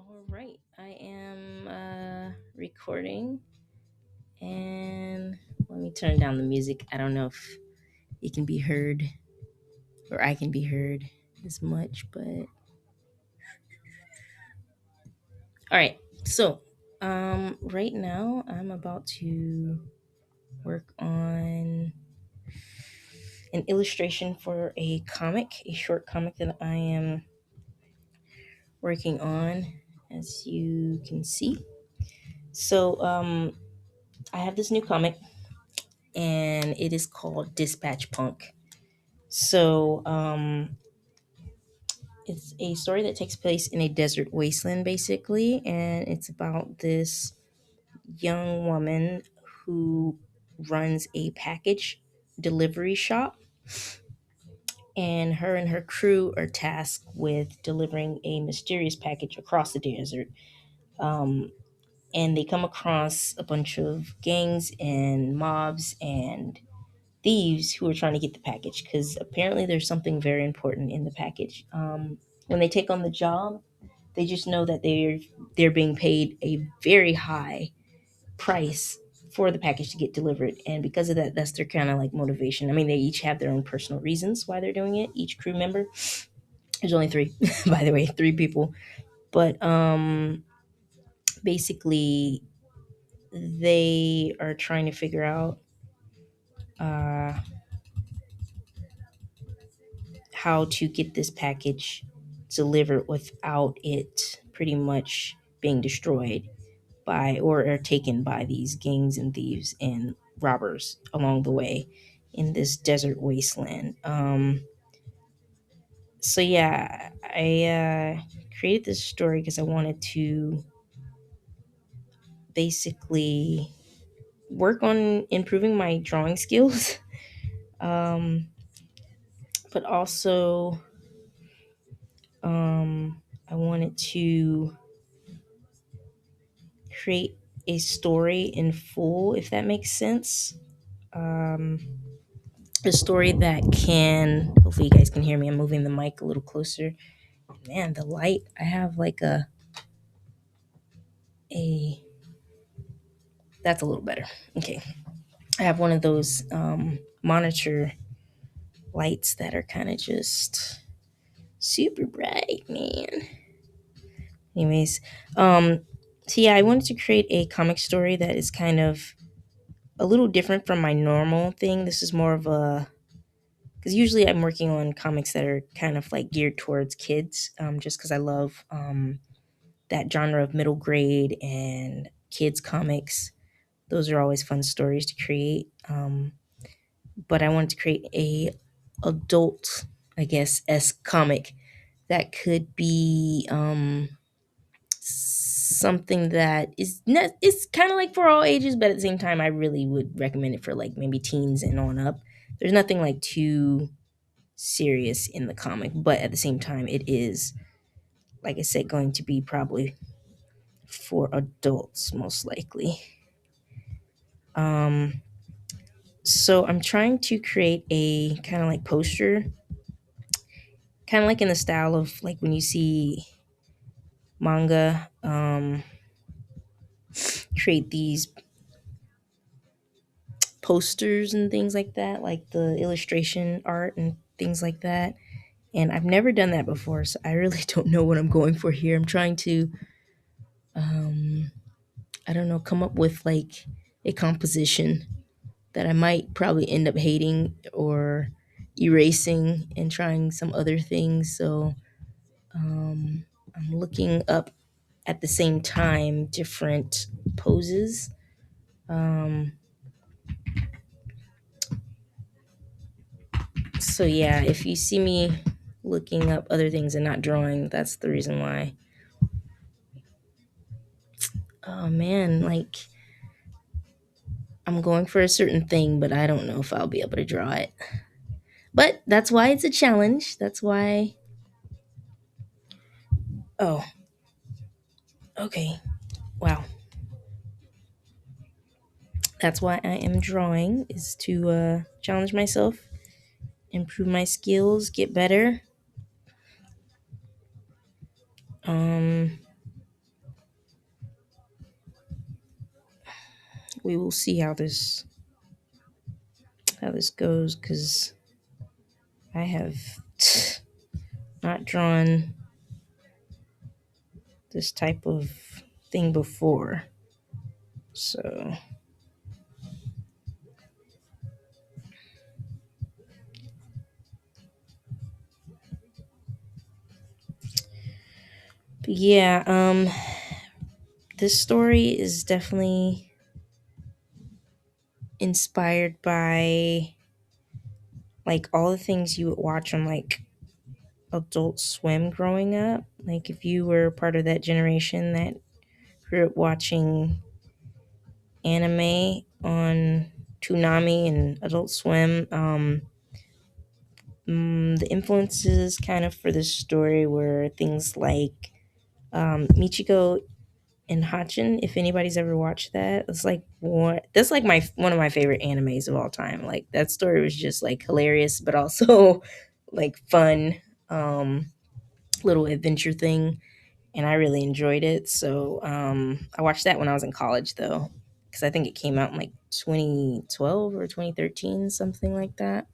All right, I am recording and let me turn down the music. I don't know if it can be heard or I can be heard as much, but all right. So, right now I'm about to work on an illustration for a comic, a short comic that I am working on, as you can see. So, I have this new comic and it is called Dispatch Punk. So, it's a story that takes place in a desert wasteland, basically, and it's about this young woman who runs a package delivery shop, and her crew are tasked with delivering a mysterious package across the desert. Um, and they come across a bunch of gangs and mobs and thieves who are trying to get the package because apparently there's something very important in the package. When they take on the job, they just know that they're being paid a very high price for the package to get delivered, and because of that, that's their kind of like motivation. I mean, they each have their own personal reasons why they're doing it. Each crew member. There's only three, by the way, three people, but basically they are trying to figure out uh, how to get this package delivered without it pretty much being destroyed by or taken by these gangs and thieves and robbers along the way in this desert wasteland. So yeah, I created this story because I wanted to basically work on improving my drawing skills, um, but also I wanted to create a story in full, if that makes sense. Um, a story that can, hopefully, you guys can hear me. I'm moving the mic a little closer. Man, the light, I have like a, that's a little better. Okay. I have one of those monitor lights that are kind of just super bright, man. Anyways, um, so yeah, I wanted to create a comic story that is kind of a little different from my normal thing. This is more of a, because usually I'm working on comics that are kind of like geared towards kids, just because I love that genre of middle grade and kids comics. Those are always fun stories to create. But I wanted to create a adult, I guess, s comic that could be something that is not, it's kind of like for all ages, but at the same time, I really would recommend it for like maybe teens and on up. There's nothing like too serious in the comic, but at the same time, it is, like I said, going to be probably for adults most likely. Um, so I'm trying to create a kind of like poster, kind of like in the style of like when you see manga, create these posters and things like that, like the illustration art and things like that. And I've never done that before, so I really don't know what I'm going for here. I'm trying to, um, I don't know, come up with like a composition that I might probably end up hating or erasing and trying some other things. So I'm looking up at the same time different poses. Um, so yeah, if you see me looking up other things and not drawing, that's the reason why. Oh man, like I'm going for a certain thing, but I don't know if I'll be able to draw it. But that's why it's a challenge. That's why. Oh, okay. Wow. That's why I am drawing, is to challenge myself, improve my skills, get better. Um, we will see how this goes, because I have not drawn this type of thing before. So, but yeah, this story is definitely inspired by like all the things you would watch on like Adult Swim growing up. Like if you were part of that generation that grew up watching anime on Toonami and Adult Swim, the influences kind of for this story were things like Michiko and Hachin. If anybody's ever watched that, it's like that's like my one of my favorite animes of all time. Like that story was just like hilarious, but also like fun, little adventure thing, and I really enjoyed it. So I watched that when I was in college though, because I think it came out in like 2012 or 2013, something like that.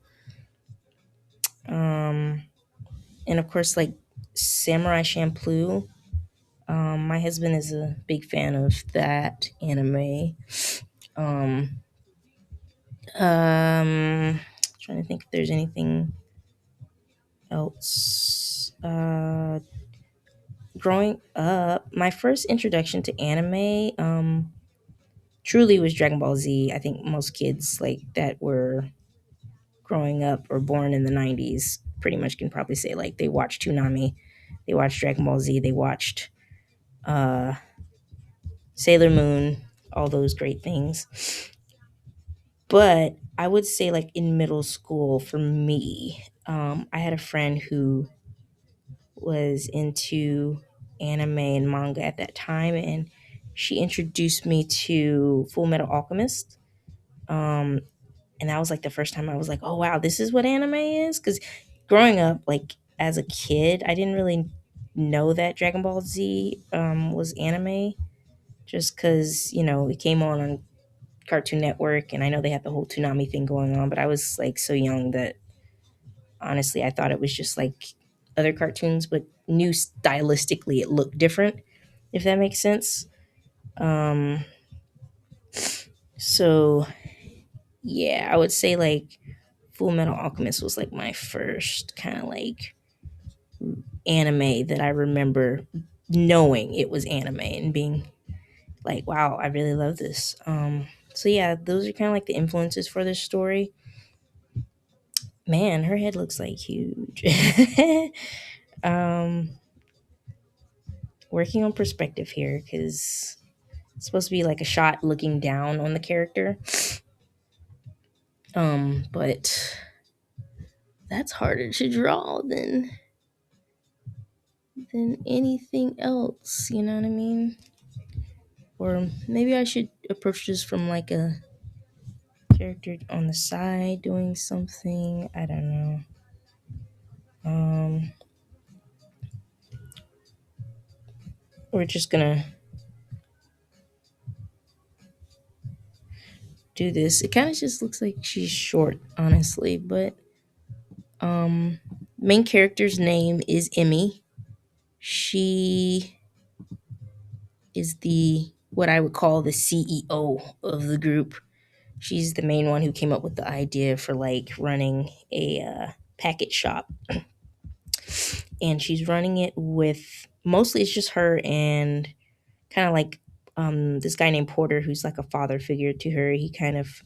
Um, and of course, like Samurai Champloo. My husband is a big fan of that anime. Um, Trying to think if there's anything else. Growing up, my first introduction to anime, truly was Dragon Ball Z. I think most kids like that were growing up or born in the '90s pretty much can probably say like they watched Toonami, they watched Dragon Ball Z, they watched uh, Sailor Moon, all those great things. But I would say, like in middle school, for me, I had a friend who was into anime and manga at that time, and she introduced me to Full Metal Alchemist. Um, and that was like the first time I was like, "Oh wow, this is what anime is." Because growing up, like as a kid, I didn't really know that Dragon Ball Z was anime, just because it came on Cartoon Network, and I know they had the whole Toonami thing going on, but I was like so young that honestly I thought it was just like other cartoons, but knew stylistically it looked different, if that makes sense. Um, so yeah, I would say like Full Metal Alchemist was like my first kind of like anime that I remember knowing it was anime and being like, wow, I really love this. So yeah, those are kind of like the influences for this story. Man, her head looks like huge. um, Working on perspective here because it's supposed to be like a shot looking down on the character. But that's harder to draw than anything else. You know what I mean? Or maybe I should approach this from like a character on the side doing something. I don't know. Um, we're just gonna do this. It kind of just looks like she's short, honestly, but um, main character's name is Emmy. She is the what I would call the CEO of the group. She's the main one who came up with the idea for like running a packet shop, and she's running it with mostly it's just her and kind of like this guy named Porter, who's like a father figure to her. He kind of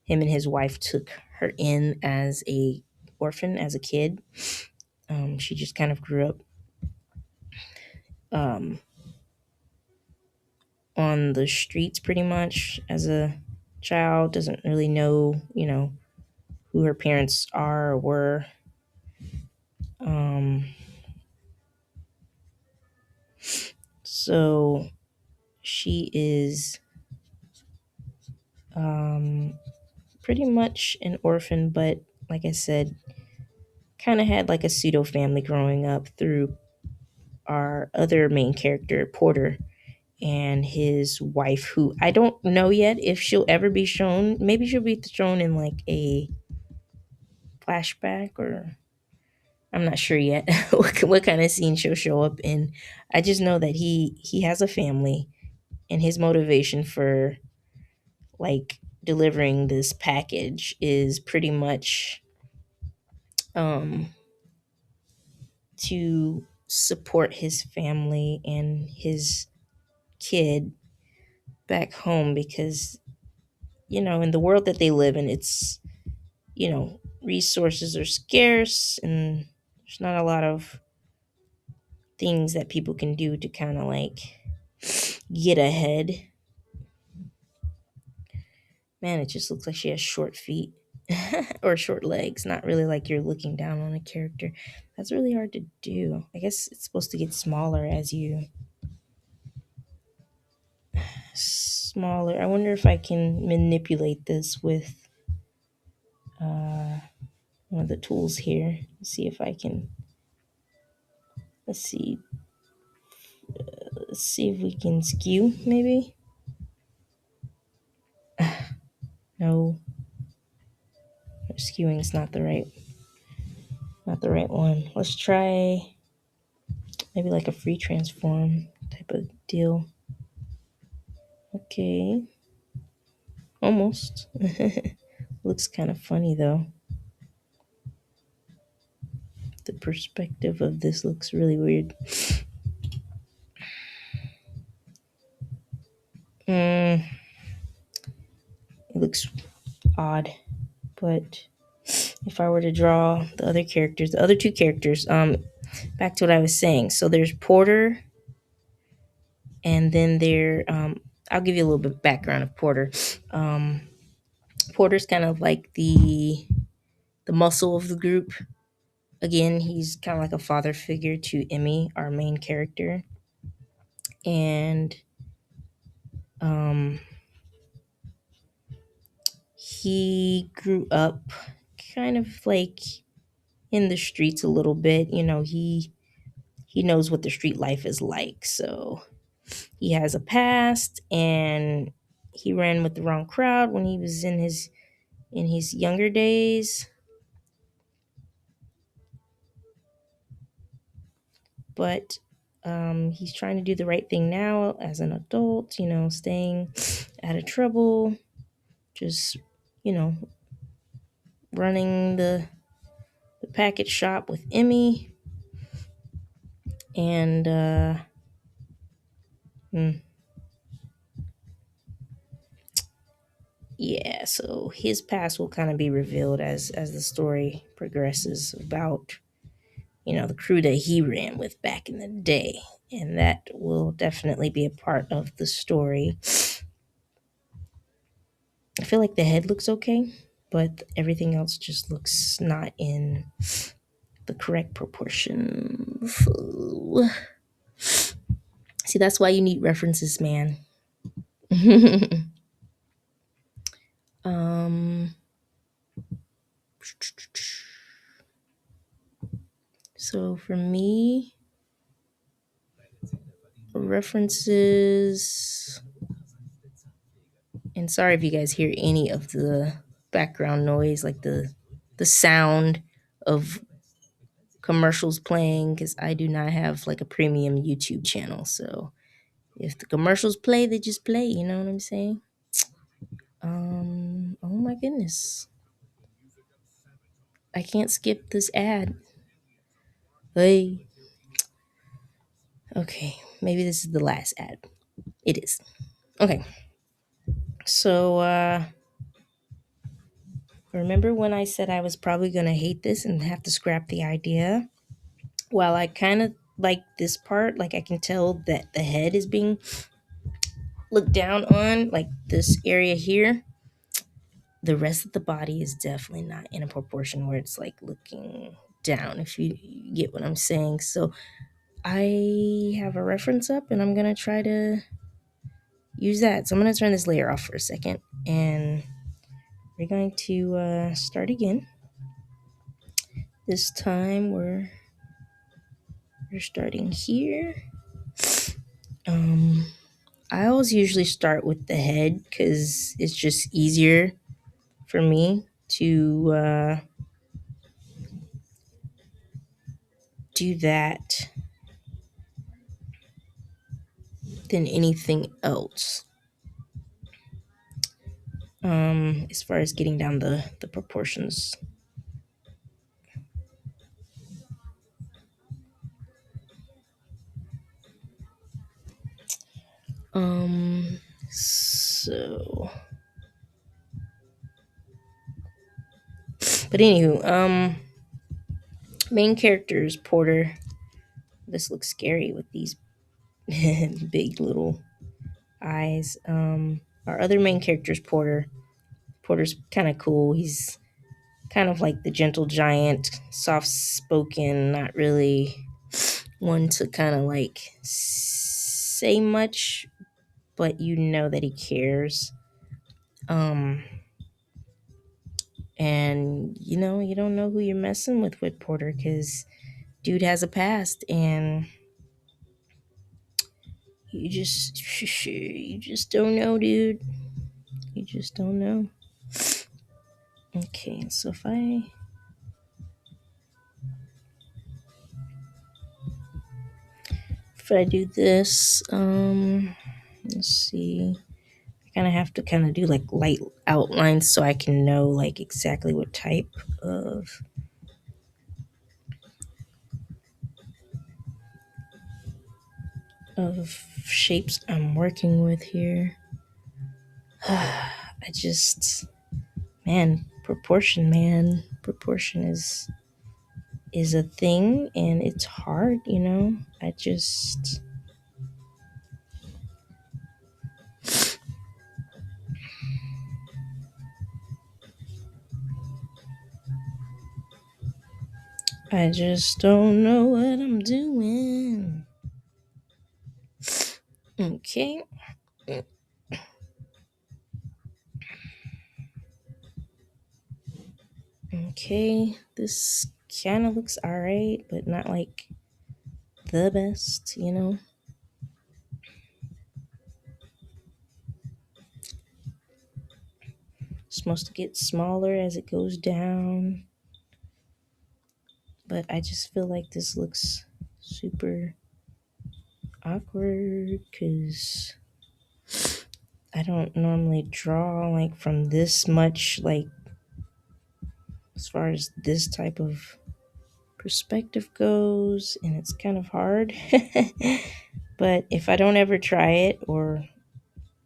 him and his wife took her in as a orphan as a kid. She just kind of grew up um, on the streets pretty much as a child. Doesn't really know, who her parents are or were. Um, so she is um, pretty much an orphan, but like I said, kind of had like a pseudo family growing up through our other main character, Porter. and his wife, who I don't know yet if she'll ever be shown. Maybe she'll be shown in like a flashback, or I'm not sure yet what kind of scene she'll show up in. I just know that he has a family, and his motivation for like delivering this package is pretty much um to support his family and his kid back home, because in the world that they live in, it's resources are scarce, and there's not a lot of things that people can do to kind of like get ahead. Man, it just looks like she has short feet or short legs. Not really like you're looking down on a character. That's really hard to do. I guess it's supposed to get smaller as you smaller. I wonder if I can manipulate this with uh, one of the tools here. See if I can. Let's see. Let's see if we can skew. Maybe. No, skewing is not the right one. Let's try maybe like a free transform type of deal. Okay, almost. Looks kind of funny though. The perspective of this looks really weird. It looks odd, but if I were to draw the other characters, the other two characters, back to what I was saying. So there's Porter, and then I'll give you a little bit of background of Porter. Um, Porter's kind of like the muscle of the group. Again, he's kind of like a father figure to Emmy, our main character, and um, he grew up kind of like in the streets a little bit. He knows what the street life is like, so he has a past, and he ran with the wrong crowd when he was in his younger days. But he's trying to do the right thing now as an adult, staying out of trouble, just, you know, running the package shop with Emmy. And hmm, yeah, so his past will kind of be revealed as the story progresses about, the crew that he ran with back in the day. And that will definitely be a part of the story. I feel like the head looks okay, but everything else just looks not in the correct proportions. See, that's why you need references, man. um, so for me, references, and sorry if you guys hear any of the background noise, like the sound of commercials playing, because I do not have like a premium YouTube channel. So if the commercials play, they just play. You know what I'm saying? Oh my goodness, I can't skip this ad. Hey, okay, maybe this is the last ad. It is. Okay, so remember when I said I was probably gonna hate this and have to scrap the idea? Well, I kind of like this part. Like I can tell that the head is being looked down on, like this area here. The rest of the body is definitely not in a proportion where it's like looking down, if you get what I'm saying. So I have a reference up, and I'm going to try to use that. So I'm going to turn this layer off for a second, and we're going to start again. This time we're starting here. Um, I always usually start with the head because it's just easier for me to do that than anything else. As far as getting down the proportions. Um, so, but anywho, main characters Porter. This looks scary with these big little eyes. Our other main character is Porter. Porter's kind of cool. He's kind of like the gentle giant, soft spoken, not really one to kind of like say much, but you know that he cares. Um, and you know, you don't know who you're messing with Porter because dude has a past and you just you just don't know, dude. You just don't know. Okay, so if I do this, let's see. I kind of have to kind of do like light outlines so I can know like exactly what type of shapes I'm working with here. I just proportion is a thing and it's hard, you know. I just don't know what I'm doing. Okay. Okay. This kind of looks alright, but not like the best, you know. It's supposed to get smaller as it goes down, but I just feel like this looks super awkward because I don't normally draw like from this much, like as far as this type of perspective goes, and it's kind of hard. But if I don't ever try it or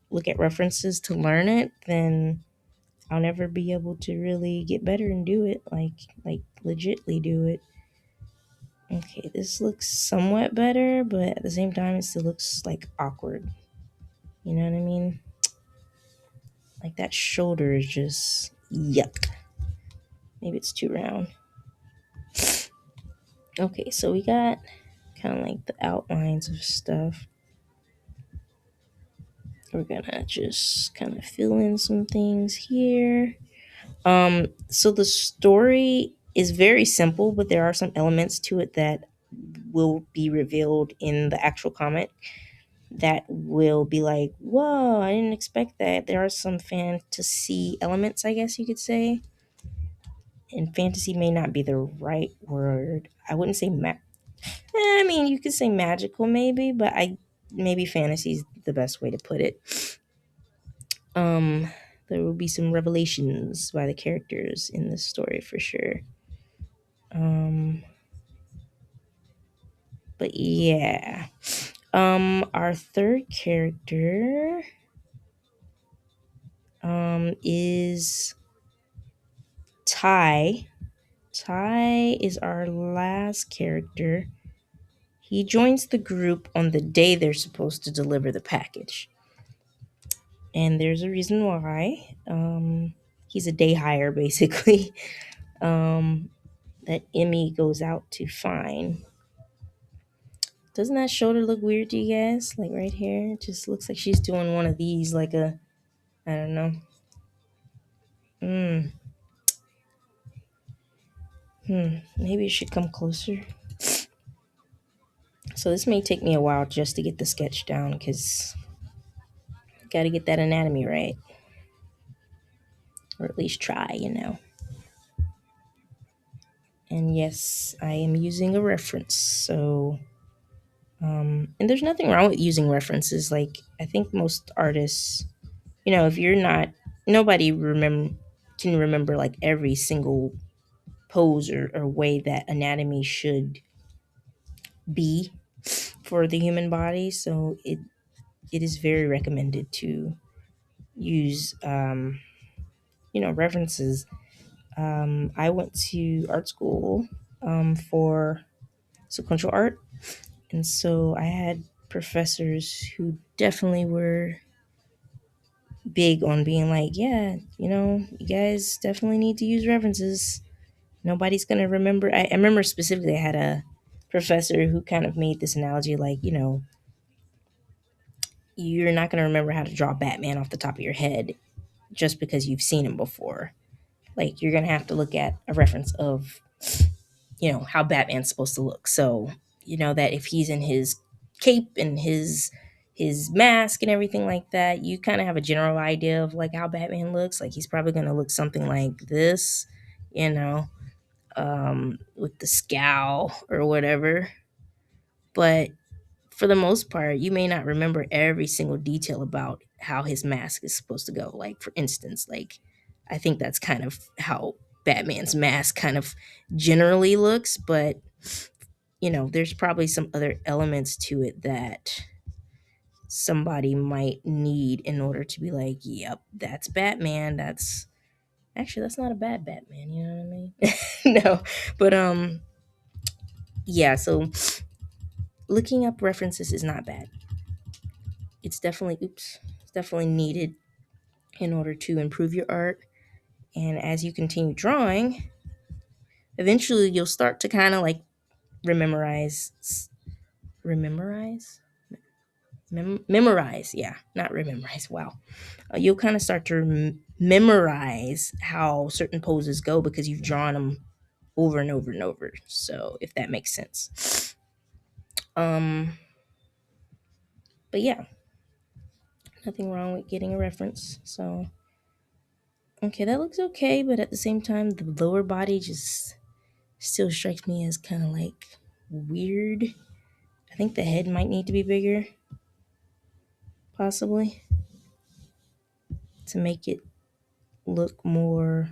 look at references to learn it, then I'll never be able to really get better and do it like legitly do it. Okay, this looks somewhat better, but at the same time it still looks like awkward. You know what I mean? Like that shoulder is just yuck. Maybe it's too round. Okay, so we got kind of like the outlines of stuff. We're gonna just kind of fill in some things here. So the story is very simple, but there are some elements to it that will be revealed in the actual comic that will be like, whoa, I didn't expect that. There are some fantasy elements, I guess you could say. And fantasy may not be the right word. I wouldn't say I mean, you could say magical maybe, but I maybe fantasy is the best way to put it. Um, there will be some revelations by the characters in this story for sure. Um, but yeah. Our third character is Ty. Ty is our last character. He joins the group on the day they're supposed to deliver the package. And there's a reason why. He's a day hire, basically, that Emmy goes out to find. Doesn't that shoulder look weird to you guys? Like right here? It just looks like she's doing one of these, like I don't know. Maybe it should come closer. So this may take me a while just to get the sketch down because Got to get that anatomy right, or at least try, And yes, I am using a reference. So, and there's nothing wrong with using references. Like, I think most artists, if you're not, nobody can remember like every single pose or way that anatomy should be for the human body. So it is very recommended to use, references. I went to art school for sequential art, and so I had professors who definitely were big on being like, yeah, you guys definitely need to use references. Nobody's going to remember. I remember specifically I had a professor who kind of made this analogy like, you're not going to remember how to draw Batman off the top of your head just because you've seen him before. Like, you're going to have to look at a reference of, how Batman's supposed to look. So, that if he's in his cape and his mask and everything like that, you kind of have a general idea of like how Batman looks. Like, he's probably going to look something like this, you know, with the scowl or whatever. But for the most part, you may not remember every single detail about how his mask is supposed to go. Like, for instance, like, I think that's kind of how Batman's mask kind of generally looks, but there's probably some other elements to it that somebody might need in order to be like, yep, that's Batman. That's not a bad Batman, you know what I mean? No, but yeah, so looking up references is not bad. It's definitely needed in order to improve your art. And as you continue drawing, eventually you'll start to kind of like rememorize, rememorize, memorize. Yeah, not rememorize. Wow. You'll kind of start to memorize how certain poses go because you've drawn them over and over and over. So if that makes sense. Um, but yeah, nothing wrong with getting a reference. So okay, that looks okay, but at the same time, the lower body just still strikes me as kind of like weird. I think the head might need to be bigger, possibly, to make it look more,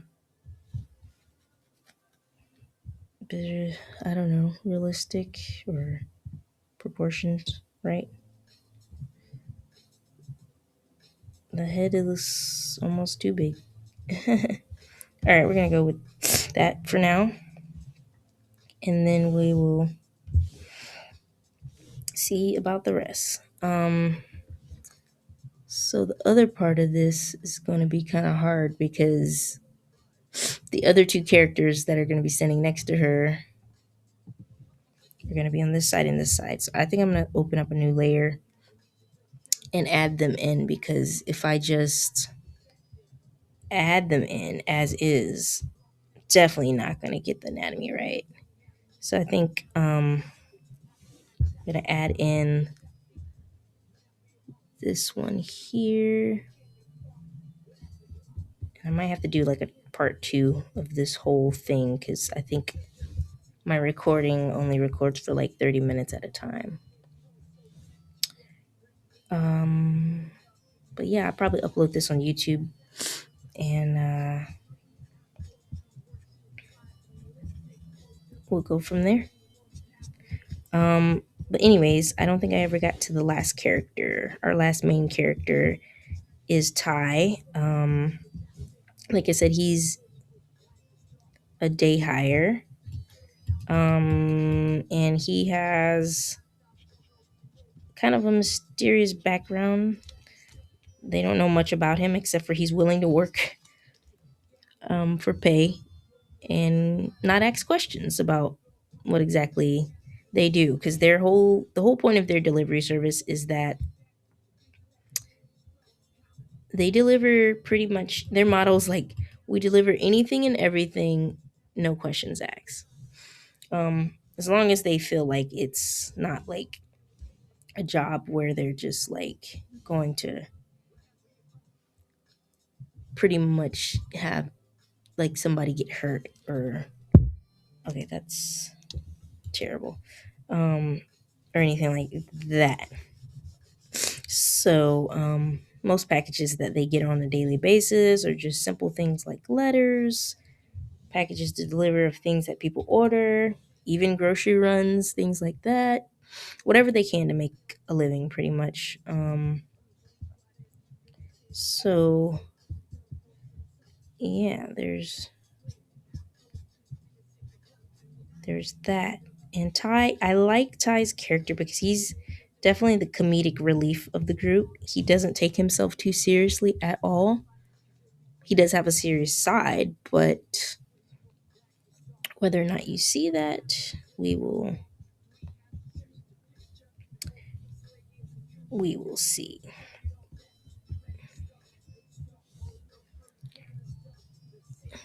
I don't know, realistic or proportioned, right? The head is almost too big. All right, we're going to go with that for now. And then we will see about the rest. So the other part of this is going to be kind of hard because the other two characters that are going to be standing next to her are going to be on this side and this side. So I think I'm going to open up a new layer and add them in, because if I just add them in as is, definitely not going to get the anatomy right. So I think I'm going to add in this one here. I might have to do like a part 2 of this whole thing because I think my recording only records for like 30 minutes at a time. But yeah, I'll probably upload this on YouTube, and we'll go from there. But anyways, I don't think I ever got to the last character. Our last main character is Ty. Like I said, he's a day hire. And he has kind of a mysterious background. They don't know much about him except for he's willing to work for pay and not ask questions about what exactly they do, because the whole point of their delivery service is that they deliver pretty much their models like, we deliver anything and everything, no questions asked. As long as they feel like it's not like a job where they're just like going to pretty much have like somebody get hurt or okay, that's terrible. Um or anything like that. So, most packages that they get on a daily basis are just simple things like letters, packages to deliver of things that people order, even grocery runs, things like that. Whatever they can to make a living, pretty much. So yeah, there's that. And Ty, I like Ty's character because he's definitely the comedic relief of the group. He doesn't take himself too seriously at all. He does have a serious side, but whether or not you see that, we will see.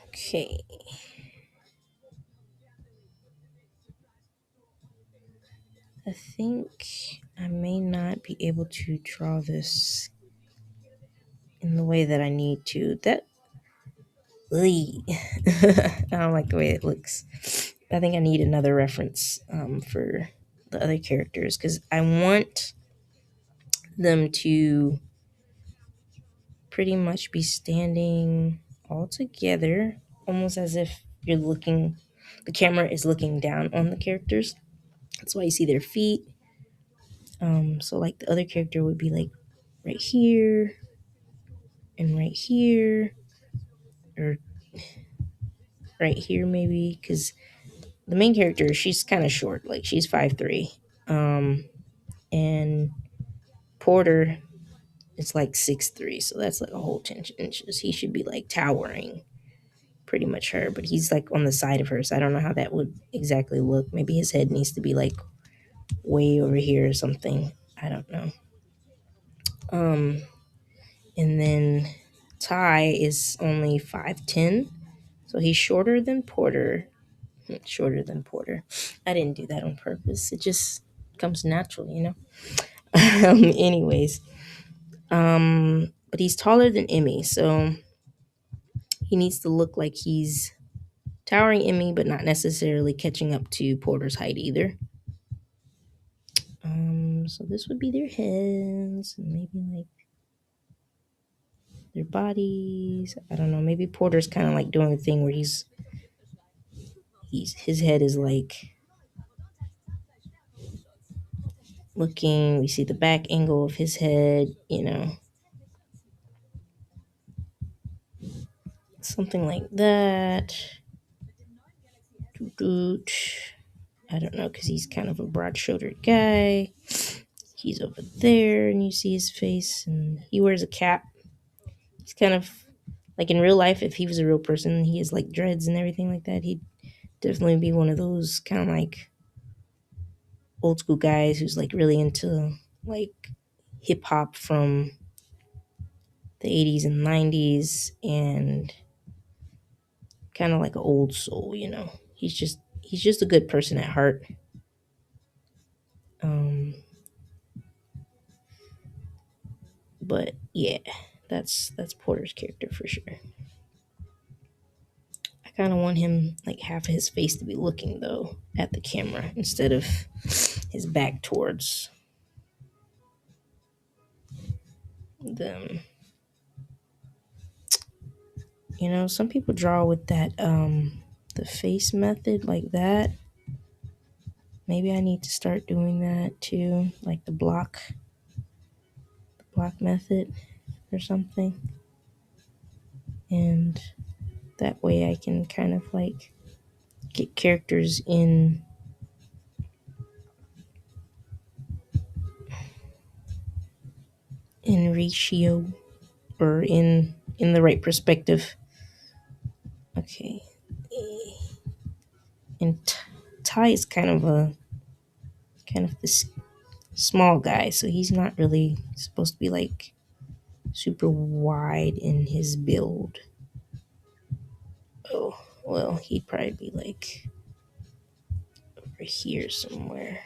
Okay. I think I may not be able to draw this in the way that I need to. That I don't like the way it looks. I think I need another reference for the other characters because I want them to pretty much be standing all together, almost as if the camera is looking down on the characters. That's why you see their feet. So like the other character would be like right here and right here, or right here maybe, because the main character she's kind of short, like she's 5'3", and Porter is like 6'3", so that's like a whole 10 inches. He should be like towering pretty much her, but he's like on the side of her, so I don't know how that would exactly look. Maybe his head needs to be like way over here or something. I don't know. Um, and then Ty is only 5'10", so he's shorter than Porter. Shorter than Porter. I didn't do that on purpose. It just comes naturally, you know. Anyways, but he's taller than Emmy, so he needs to look like he's towering Emmy, but not necessarily catching up to Porter's height either. So this would be their heads, and maybe like their bodies. I don't know. Maybe Porter's kind of like doing a thing where his head is like looking. We see the back angle of his head. Something like that. I don't know because he's kind of a broad-shouldered guy. He's over there, and you see his face, and he wears a cap. He's kind of like in real life. If he was a real person, he has like dreads and everything like that. He'd definitely be one of those kind of like old school guys who's like really into like hip hop from the 80s and 90s and kind of like an old soul. He's just a good person at heart. Um but yeah, that's Porter's character for sure. I kind of want him like half of his face to be looking though at the camera instead of his back towards them. Some people draw with that the face method like that. Maybe I need to start doing that too, like the block method or something. And that way I can kind of like get characters in ratio or in the right perspective. Okay. And Ty is kind of this small guy, so he's not really supposed to be like super wide in his build. Oh, well, he'd probably be like over here somewhere.